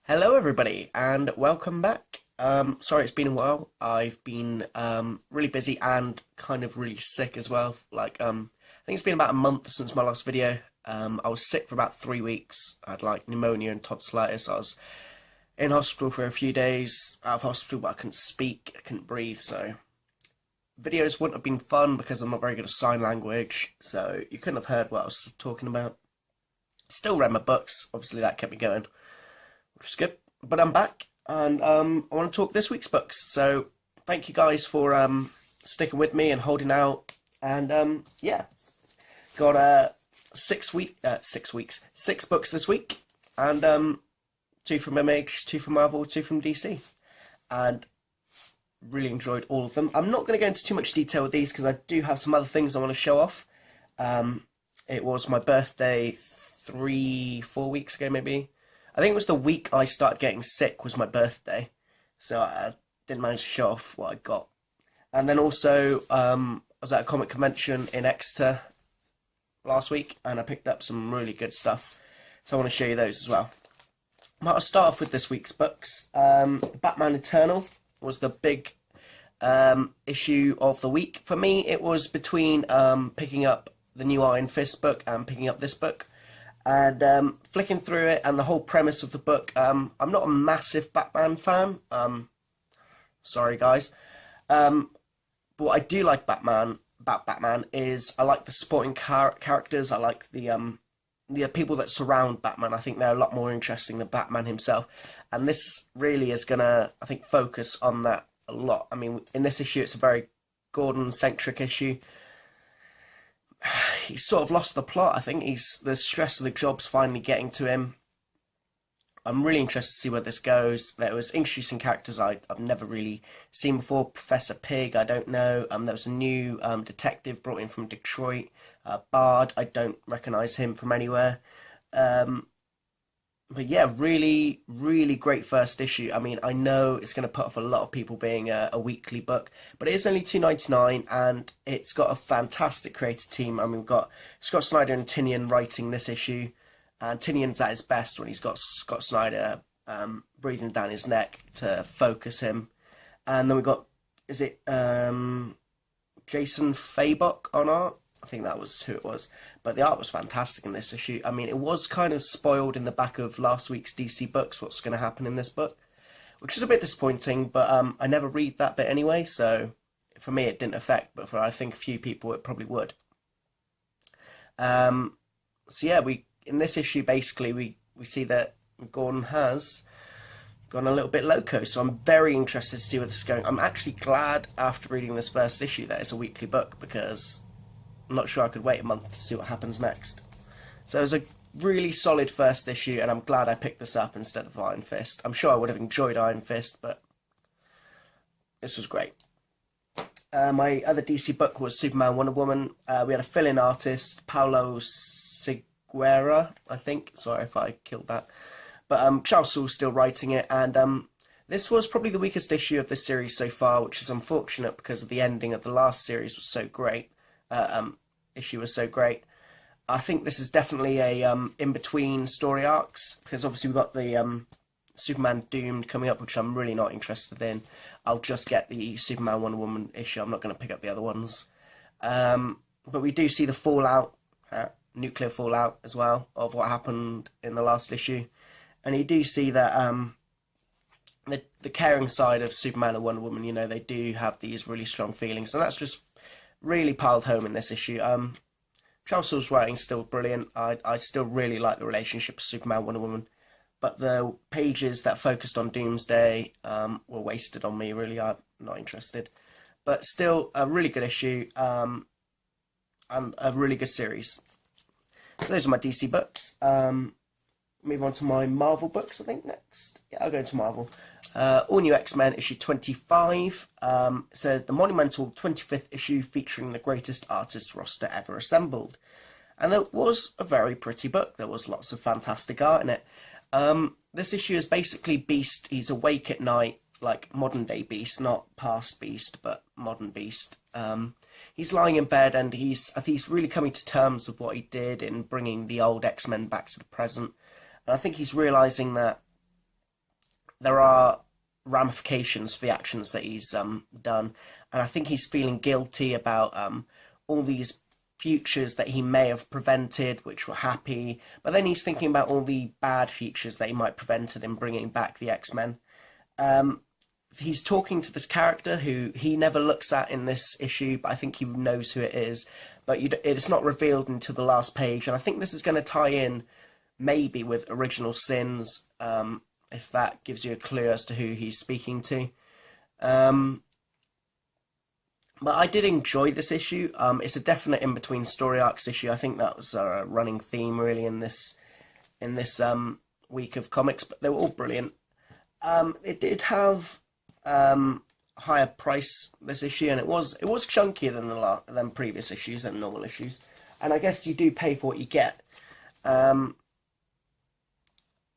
Hello, everybody, and welcome back. Sorry it's been a while. I've been really busy and kind of really sick as well. I think it's been about a month since my last video. I was sick for about 3 weeks. I had like pneumonia and tonsillitis. I was in hospital for a few days, out of hospital, but I couldn't speak, I couldn't breathe. So videos wouldn't have been fun because I'm not very good at sign language. So you couldn't have heard what I was talking about. Still read my books. Obviously, that kept me going, which is good. But I'm back, and I want to talk this week's books. So thank you guys for sticking with me and holding out. And yeah, got 6 books this week, and two from Image, two from Marvel, two from DC, and really enjoyed all of them. I'm not going to go into too much detail with these because I do have some other things I want to show off. It was my birthday 3-4 weeks ago, maybe. I think it was the week I started getting sick was my birthday, so I didn't manage to show off what I got. And then also, I was at a comic convention in Exeter last week, and I picked up some really good stuff, so I want to show you those as well. I'll start off with this week's books. Batman Eternal was the big issue of the week. For me, it was between picking up the new Iron Fist book and picking up this book. And flicking through it and the whole premise of the book, I'm not a massive Batman fan. Sorry, guys. But what I do like about Batman is I like the supporting characters. I like the people that surround Batman. I think they're a lot more interesting than Batman himself. And this really is going to, I think, focus on that a lot. I mean, in this issue, it's a very Gordon-centric issue. He's sort of lost the plot. I think the stress of the job's finally getting to him. I'm really interested to see where this goes. There was introducing characters I've never really seen before. Professor Pig, I don't know. There was a new detective brought in from Detroit. Bard, I don't recognise him from anywhere. But yeah, really, really great first issue. I mean, I know it's going to put off a lot of people being a weekly book, but it is only $2.99, and it's got a fantastic creative team. I mean, we've got Scott Snyder and Tynion writing this issue, and Tynion's at his best when he's got Scott Snyder breathing down his neck to focus him. And then we've got, is it Jason Fabok on art? I think that was who it was. But the art was fantastic in this issue. I mean, it was kind of spoiled in the back of last week's DC books, what's going to happen in this book, which is a bit disappointing, but I never read that bit anyway, so for me it didn't affect, but for I think a few people it probably would. So yeah, in this issue, basically, we see that Gordon has gone a little bit loco, so I'm very interested to see where this is going. I'm actually glad, after reading this first issue, that it's a weekly book, because I'm not sure I could wait a month to see what happens next. So it was a really solid first issue, and I'm glad I picked this up instead of Iron Fist. I'm sure I would have enjoyed Iron Fist, but this was great. My other DC book was Superman Wonder Woman. We had a fill-in artist, Paulo Seguera, I think. Sorry if I killed that. But Charles Soule's still writing it, and this was probably the weakest issue of this series so far, which is unfortunate because of the ending of the last series was so great. Issue was so great. I think this is definitely a in-between story arcs, because obviously we've got the Superman Doomed coming up, which I'm really not interested in. I'll just get the Superman Wonder Woman issue. I'm not going to pick up the other ones. But we do see the fallout, nuclear fallout as well, of what happened in the last issue. And you do see that the caring side of Superman and Wonder Woman, you know, they do have these really strong feelings. And that's just really piled home in this issue. Charles Soule's writing's still brilliant. I still really like the relationship of Superman Wonder Woman, but the pages that focused on Doomsday were wasted on me. Really, I'm not interested. But still, a really good issue and a really good series. So those are my DC books. Move on to my Marvel books, I think, next. Yeah, I'll go into Marvel. All New XMen, issue 25. It says, the monumental 25th issue featuring the greatest artist roster ever assembled. And it was a very pretty book. There was lots of fantastic art in it. This issue is basically Beast. He's awake at night, like modern day Beast, not past Beast, but modern Beast. He's lying in bed, and I think he's really coming to terms with what he did in bringing the old X-Men back to the present. And I think he's realising that there are ramifications for the actions that he's done, and I think he's feeling guilty about all these futures that he may have prevented, which were happy, but then he's thinking about all the bad futures that he might have prevented in bringing back the X-Men. He's talking to this character who he never looks at in this issue, but I think he knows who it is, but it's not revealed until the last page, and I think this is going to tie in maybe with Original Sins, if that gives you a clue as to who he's speaking to. But I did enjoy this issue. It's a definite in-between story arcs issue. I think that was a running theme really in this week of comics, but they were all brilliant. It did have higher price this issue, and it was chunkier than previous issues and normal issues. And I guess you do pay for what you get.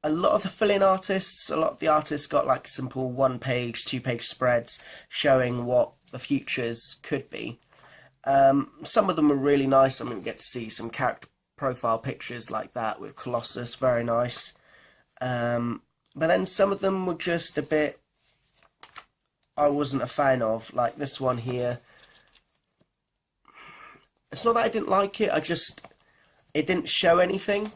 A lot of the fill-in artists, a lot of the artists got like simple 1-page, 2-page spreads showing what the futures could be. Some of them were really nice. I mean, we get to see some character profile pictures like that with Colossus, very nice. But then some of them were just a bit, I wasn't a fan of, like this one here. It's not that I didn't like it, it didn't show anything.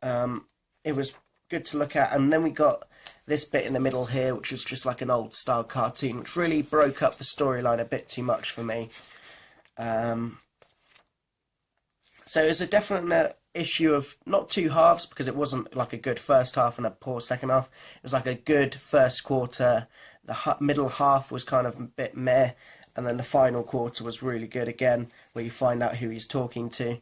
It was good to look at, and then we got this bit in the middle here, which was just like an old style cartoon, which really broke up the storyline a bit too much for me. So it was a definite issue of not two halves, because it wasn't like a good first half and a poor second half. It was like a good first quarter, the middle half was kind of a bit meh, and then the final quarter was really good again, where you find out who he's talking to.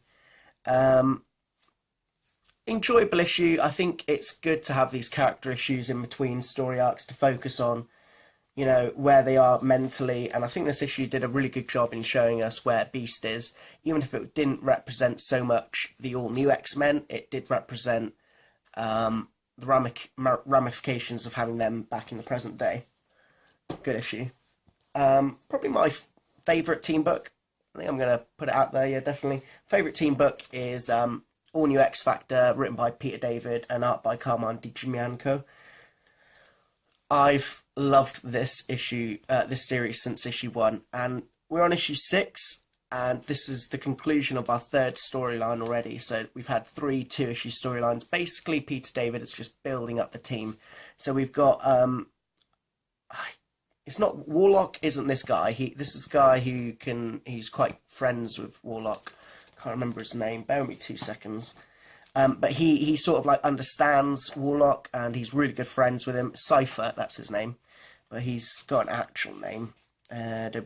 Enjoyable issue. I think it's good to have these character issues in between story arcs to focus on, you know, where they are mentally, and I think this issue did a really good job in showing us where Beast is. Even if it didn't represent so much the all-new X-Men, it did represent the ramifications of having them back in the present day. Good issue. Probably my favourite team book. I think I'm going to put it out there, yeah, definitely. Favourite team book is All New X-Factor, written by Peter David and art by Carmine Di Gianco. I've loved this issue, this series since issue 1, and we're on issue 6, and this is the conclusion of our third storyline already. So we've had 3 2-issue storylines. Basically, Peter David is just building up the team. So we've got, it's not, Warlock isn't this guy. This is a guy who he's quite friends with Warlock. Can't remember his name. Bear with me 2 seconds. But he sort of like understands Warlock, and he's really good friends with him. Cypher, that's his name, but he's got an actual name. The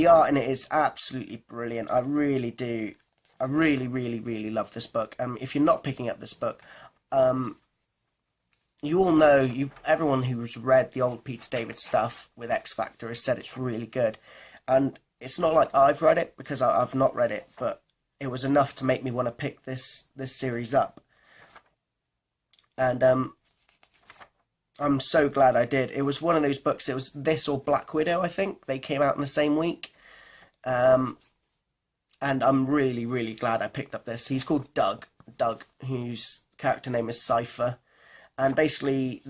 art in it is absolutely brilliant. I really do. I really, really, really love this book. If you're not picking up this book, you all know, everyone who's read the old Peter David stuff with XFactor has said it's really good, and it's not like I've read it, because I've not read it, but it was enough to make me want to pick this series up. And I'm so glad I did. It was one of those books, it was this or Black Widow, I think. They came out in the same week. And I'm really, really glad I picked up this. He's called Doug, whose character name is Cypher. And basically,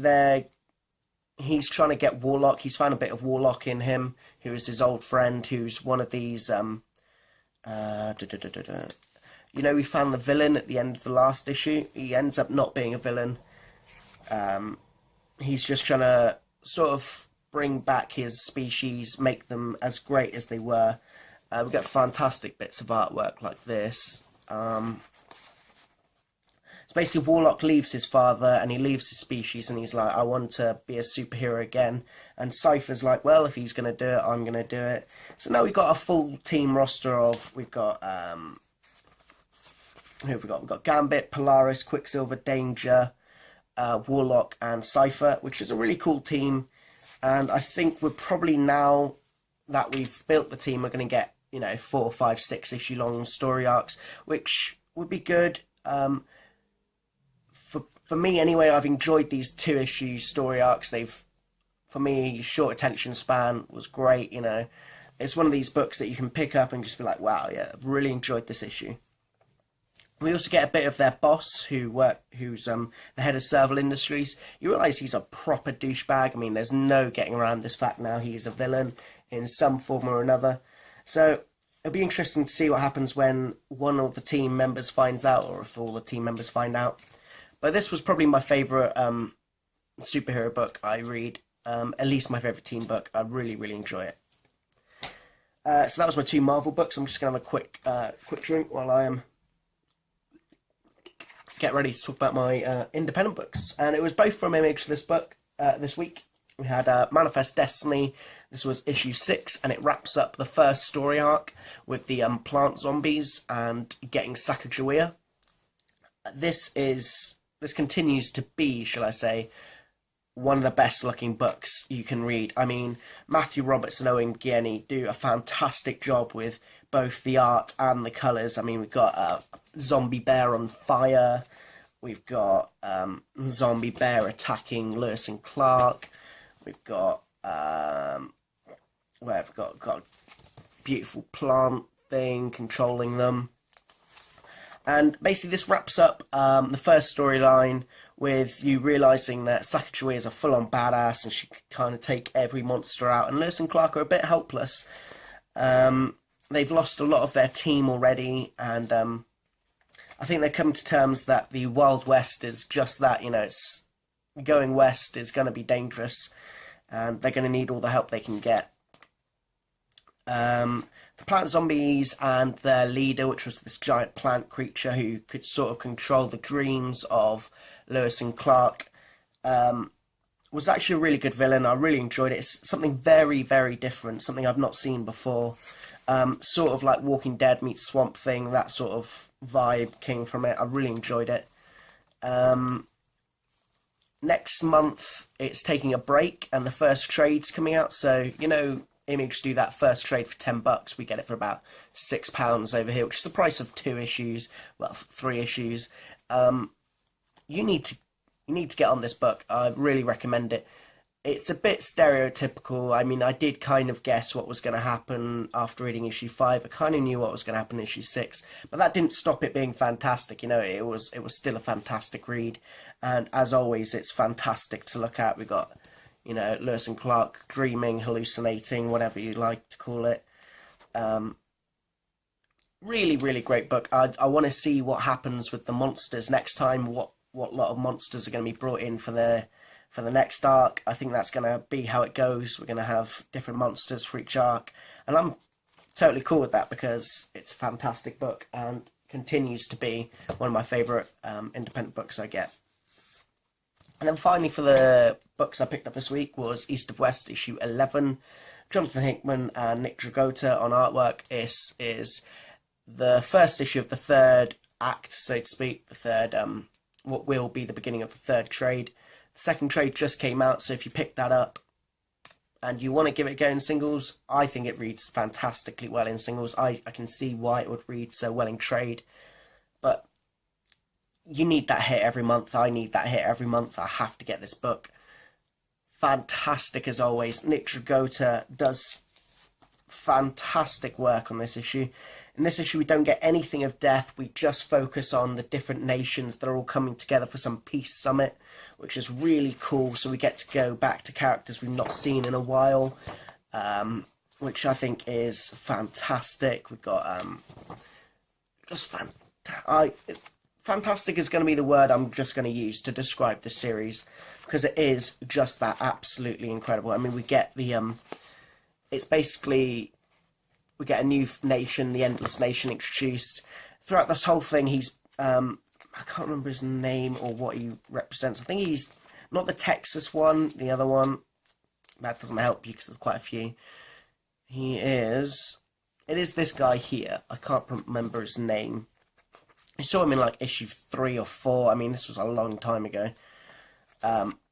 he's trying to get Warlock. He's found a bit of Warlock in him, who is his old friend, who's one of these, you know, we found the villain at the end of the last issue. He ends up not being a villain. He's just trying to sort of bring back his species, make them as great as they were. We get fantastic bits of artwork like this. So basically, Warlock leaves his father and he leaves his species, and he's like, I want to be a superhero again. And Cypher's like, well, if he's going to do it, I'm going to do it. So now we've got a full team roster of, we've got, who have we got? We've got Gambit, Polaris, Quicksilver, Danger, Warlock and Cypher, which is a really cool team. And I think we're probably, now that we've built the team, we're going to get, you know, 4, 5, 6 issue long story arcs, which would be good. For me anyway, I've enjoyed these 2-issue story arcs. For me, short attention span was great, you know. It's one of these books that you can pick up and just be like, wow, yeah, I've really enjoyed this issue. We also get a bit of their boss, who's the head of Serval Industries. You realise he's a proper douchebag. I mean, there's no getting around this fact now. He's a villain in some form or another. So it'll be interesting to see what happens when one of the team members finds out, or if all the team members find out. But this was probably my favourite superhero book I read. At least my favourite team book. I really, really enjoy it. So that was my 2 Marvel books. I'm just going to have a quick drink while I am get ready to talk about my independent books. And it was both from Image this week. We had Manifest Destiny. This was issue 6, and it wraps up the first story arc with the plant zombies and getting Sacagawea. This continues to be, shall I say, one of the best looking books you can read. I mean, Matthew Roberts and Owen Guiney do a fantastic job with both the art and the colours. I mean, we've got a zombie bear on fire. We've got zombie bear attacking Lewis and Clark. We've got we've got a beautiful plant thing controlling them. And basically this wraps up the first storyline with you realising that Sacagawea is a full-on badass and she can kind of take every monster out. And Lewis and Clark are a bit helpless. They've lost a lot of their team already, and I think they're coming to terms that the Wild West is just that. You know, it's going west is going to be dangerous, and they're going to need all the help they can get. The plant zombies and their leader, which was this giant plant creature who could sort of control the dreams of Lewis and Clark, was actually a really good villain. I really enjoyed it. It's something very, very different, something I've not seen before. Sort of like Walking Dead meets Swamp Thing, that sort of vibe came from it. I really enjoyed it. Next month, it's taking a break, and the first trade's coming out. So, you know, Image do that first trade for $10. We get it for about £6 over here, which is the price of 2 issues. Well, 3 issues. You need to get on this book. I really recommend it. It's a bit stereotypical. I mean, I did kind of guess what was going to happen after reading issue 5. I kind of knew what was going to happen in issue 6, but that didn't stop it being fantastic. You know, it was still a fantastic read, and as always, it's fantastic to look at. We got, you know, Lewis and Clark dreaming, hallucinating, whatever you like to call it. Really, really great book. I want to see what happens with the monsters next time. What lot of monsters are going to be brought in for the next arc. I think that's going to be how it goes. We're going to have different monsters for each arc, and I'm totally cool with that because it's a fantastic book and continues to be one of my favourite independent books I get. And then finally, for the books I picked up this week was East of West issue 11. Jonathan Hickman and Nick Dragota on artwork. Is the first issue of the 3rd act, so to speak, the 3rd, what will be the beginning of the 3rd trade. The 2nd trade just came out, so if you pick that up and you want to give it a go in singles, I think it reads fantastically well in singles. I can see why it would read so well in trade, but you need that hit every month. I need that hit every month. I have to get this book. Fantastic as always. Nick Dragota does fantastic work on this issue. In this issue, we don't get anything of death. We just focus on the different nations that are all coming together for some peace summit, which is really cool. So we get to go back to characters we've not seen in a while, which I think is fantastic. We've got just fantastic is going to be the word I'm just going to use to describe this series, because it is just that absolutely incredible. I mean, we get the it's basically, we get a new nation, the Endless Nation, introduced. Throughout this whole thing, he's I can't remember his name or what he represents. I think he's not the Texas one, the other one. That doesn't help you because there's quite a few. It is this guy here. I can't remember his name. I saw him in like issue 3 or 4. I mean, this was a long time ago.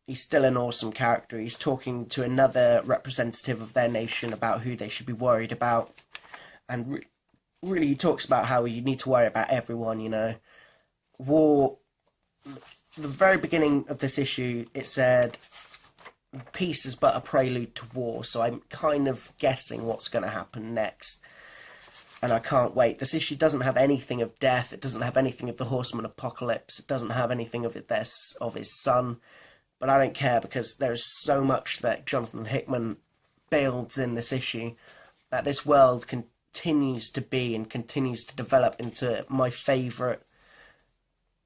He's still an awesome character. He's talking to another representative of their nation about who they should be worried about. And really, he talks about how you need to worry about everyone, you know. War, the very beginning of this issue, it said, peace is but a prelude to war. So I'm kind of guessing what's going to happen next. and I can't wait. This issue doesn't have anything of death. It doesn't have anything of the Horseman Apocalypse. It doesn't have anything of his son. But I don't care, because there's so much that Jonathan Hickman builds in this issue, that this world continues to be and continues to develop into my favourite.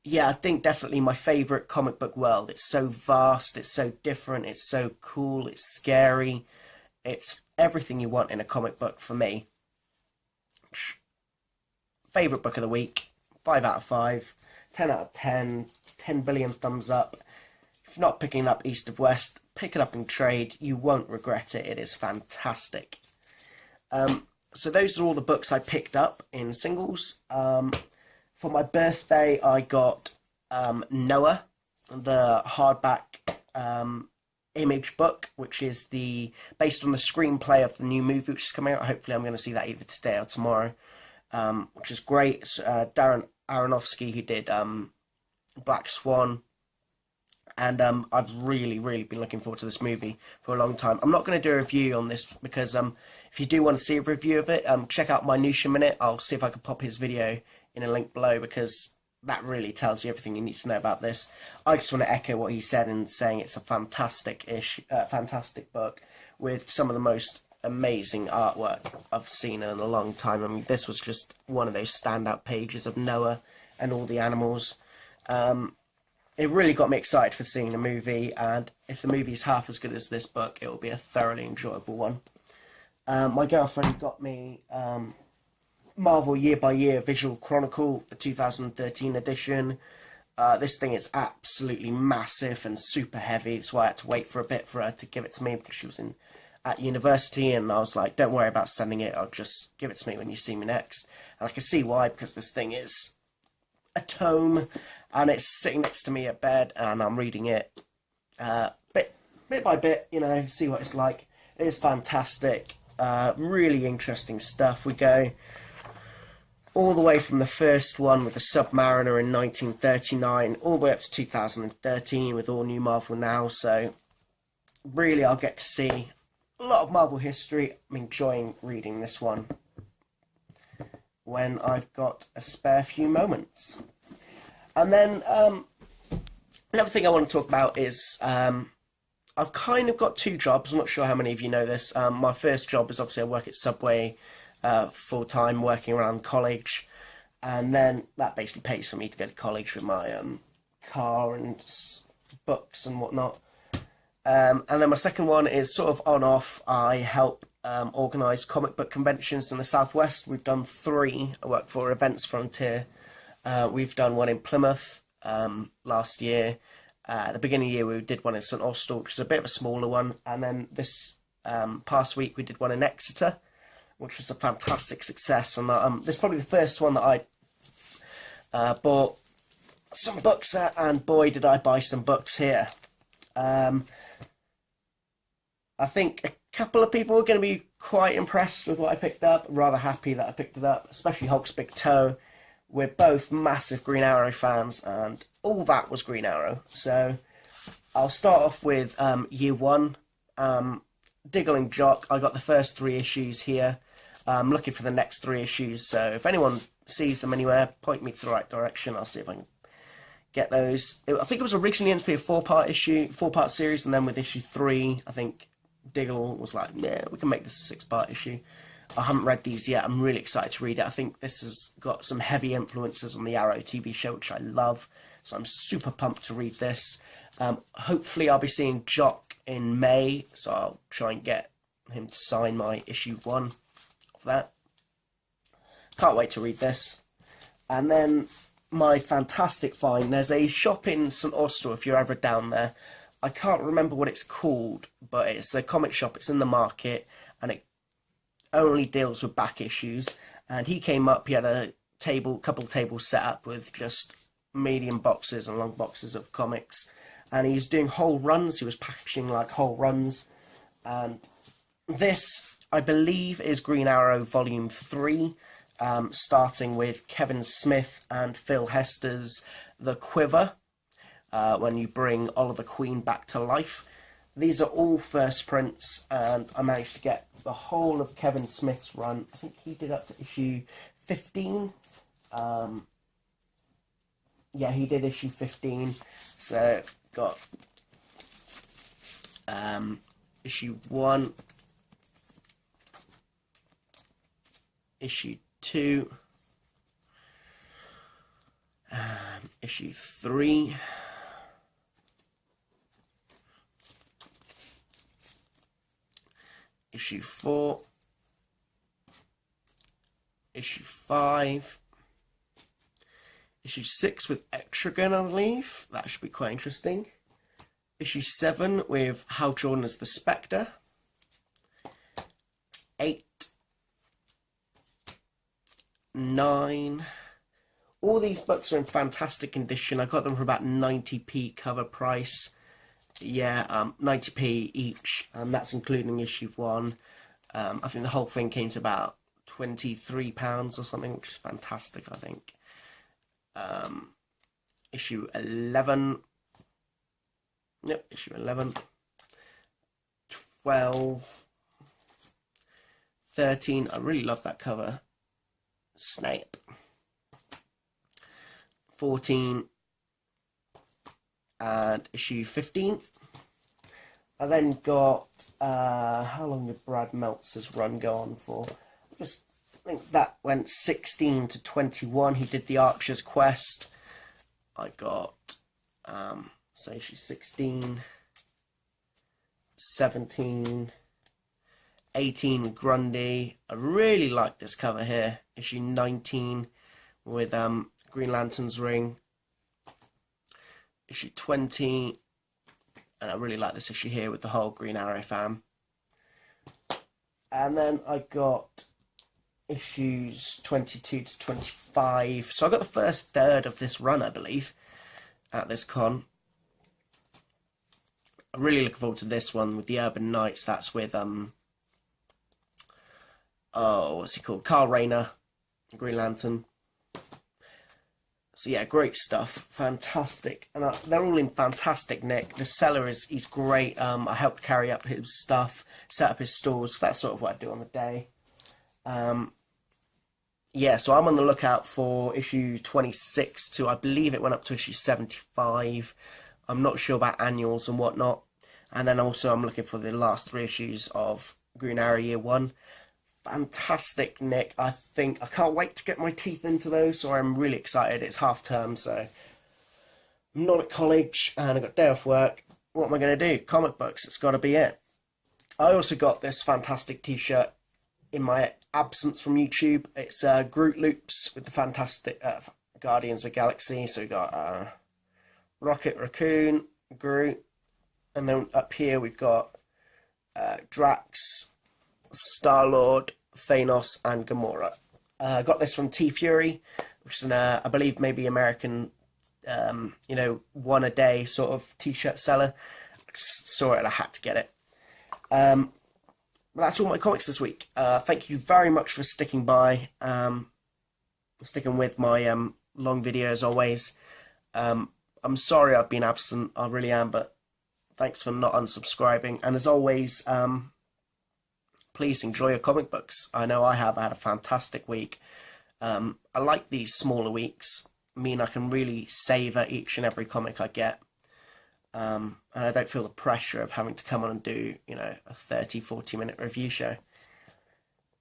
Yeah, I think definitely my favourite comic book world. It's so vast, it's so different, it's so cool, it's scary. It's everything you want in a comic book for me. Favourite book of the week, 5 out of 5, 10 out of 10, 10 billion thumbs up. If not picking up East of West, pick it up in trade. You won't regret it. It is fantastic. So those are all the books I picked up in singles. For my birthday, I got Noah, the hardback image book, which is based on the screenplay of the new movie which is coming out. Hopefully I'm going to see that either today or tomorrow, which is great. It's Darren Aronofsky, who did Black Swan, and I've really been looking forward to this movie for a long time. I'm not going to do a review on this, because if you do want to see a review of it, check out my Nusha Minute. I'll see if I can pop his video in a link below, because that really tells you everything you need to know about this. I just want to echo what he said in saying it's a fantastic book with some of the most amazing artwork I've seen in a long time. I mean, this was just one of those standout pages of Noah and all the animals. It really got me excited for seeing the movie, and if the movie is half as good as this book, it will be a thoroughly enjoyable one. My girlfriend got me Marvel Year by Year Visual Chronicle, the 2013 edition. This thing is absolutely massive and super heavy. That's why I had to wait for a bit for her to give it to me, because she was at university, and I was like, don't worry about sending it, I'll just give it to me when you see me next. And I can see why, because this thing is a tome, and it's sitting next to me at bed, and I'm reading it bit by bit, see what it's like. It is fantastic, really interesting stuff. We go all the way from the first one with the Submariner in 1939, all the way up to 2013 with All New Marvel Now. So really, I'll get to see a lot of Marvel history. I'm enjoying reading this one when I've got a spare few moments. And then another thing I want to talk about is I've kind of got two jobs. I'm not sure how many of you know this. My first job is obviously I work at Subway full-time, working around college, and then that basically pays for me to go to college with my car and books and whatnot. And then my second one is sort of on-off. I help organise comic book conventions in the Southwest. We've done 3. I work for Events Frontier. We've done one in Plymouth last year. At the beginning of the year, we did one in St Austell, which is a bit of a smaller one. And then this past week, we did one in Exeter, which was a fantastic success. And this is probably the first one that I bought some books at, and boy, did I buy some books here. I think a couple of people are going to be quite impressed with what I picked up. Rather happy that I picked it up, especially Hulk's Big Toe. We're both massive Green Arrow fans, and all that was Green Arrow. So I'll start off with Year 1, Niggling Jock. I got the first 3 issues here. I'm looking for the next 3 issues, so if anyone sees them anywhere, point me to the right direction. I'll see if I can get those. I think it was originally meant to be a 4-part series, and then with issue 3, I think Diggle was like, yeah, we can make this a 6-part issue. I haven't read these yet. I'm really excited to read it. I think this has got some heavy influences on the Arrow TV show, which I love. So I'm super pumped to read this. Hopefully I'll be seeing Jock in May, so I'll try and get him to sign my issue 1 of that. Can't wait to read this. And then my fantastic find. There's a shop in St Austell, if you're ever down there. I can't remember what it's called, but it's a comic shop. It's in the market, and it only deals with back issues. And he came up, he had a couple of tables set up with just medium boxes and long boxes of comics, and he was doing whole runs. He was packaging like whole runs, and this, I believe, is Green Arrow Volume 3, starting with Kevin Smith and Phil Hester's The Quiver, when you bring Oliver Queen back to life. these are all first prints, and I managed to get the whole of Kevin Smith's run. I think he did up to issue 15. Yeah, he did issue 15. So got issue 1, issue 2, issue 3, issue 4, issue 5, issue 6 with Etrigan, I believe. That should be quite interesting. Issue 7 with Hal Jordan as the Spectre. 8, 9. All these books are in fantastic condition. I got them for about 90p cover price. Yeah, 90p each, and that's including issue 1. I think the whole thing came to about £23 or something, which is fantastic, I think. Issue 11. Yep, issue 11. 12. 13. I really love that cover. Snape. 14. And issue 15. I then got, how long did Brad Meltzer's run go on for? I think that went 16 to 21. He did the Archer's Quest. I got, so issue 16, 17, 18 Grundy. I really like this cover here. Issue 19 with Green Lantern's ring. Issue 20, and I really like this issue here with the whole Green Arrow fam. And then I got issues 22 to 25. So I got the first third of this run, I believe, at this con. I'm really looking forward to this one with the Urban Knights. That's with what's he called? Carl Rayner, Green Lantern. So yeah, great stuff, fantastic, and they're all in fantastic nick. The seller he's great. I helped carry up his stuff, set up his stores. That's sort of what I do on the day. Yeah, so I'm on the lookout for issue 26 to, I believe it went up to issue 75. I'm not sure about annuals and whatnot. And then also I'm looking for the last 3 issues of Green Arrow Year 1. Fantastic nick. I can't wait to get my teeth into those, so I'm really excited. It's half term, so I'm not at college and I've got a day off work. What am I going to do? Comic books, it's got to be it. I also got this fantastic t-shirt in my absence from YouTube. It's Groot Loops with the fantastic Guardians of the Galaxy. So we got Rocket Raccoon, Groot, and then up here we've got Drax, Star-Lord, Thanos, and Gamora. I got this from T Fury, which is an, I believe, maybe American, one a day sort of t-shirt seller. I just saw it and I had to get it. But that's all my comics this week. Thank you very much for sticking by, sticking with my long video as always. I'm sorry I've been absent, I really am, but thanks for not unsubscribing. And as always, please enjoy your comic books. I know I have. I had a fantastic week. I like these smaller weeks. I mean, I can really savour each and every comic I get. And I don't feel the pressure of having to come on and do, a 30-40 minute review show.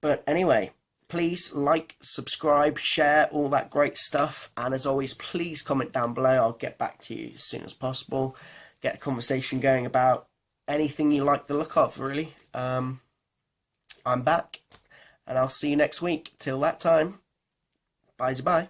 But anyway, please like, subscribe, share, all that great stuff. And as always, please comment down below. I'll get back to you as soon as possible. Get a conversation going about anything you like the look of, really. I'm back, and I'll see you next week. Till that time, bye-bye.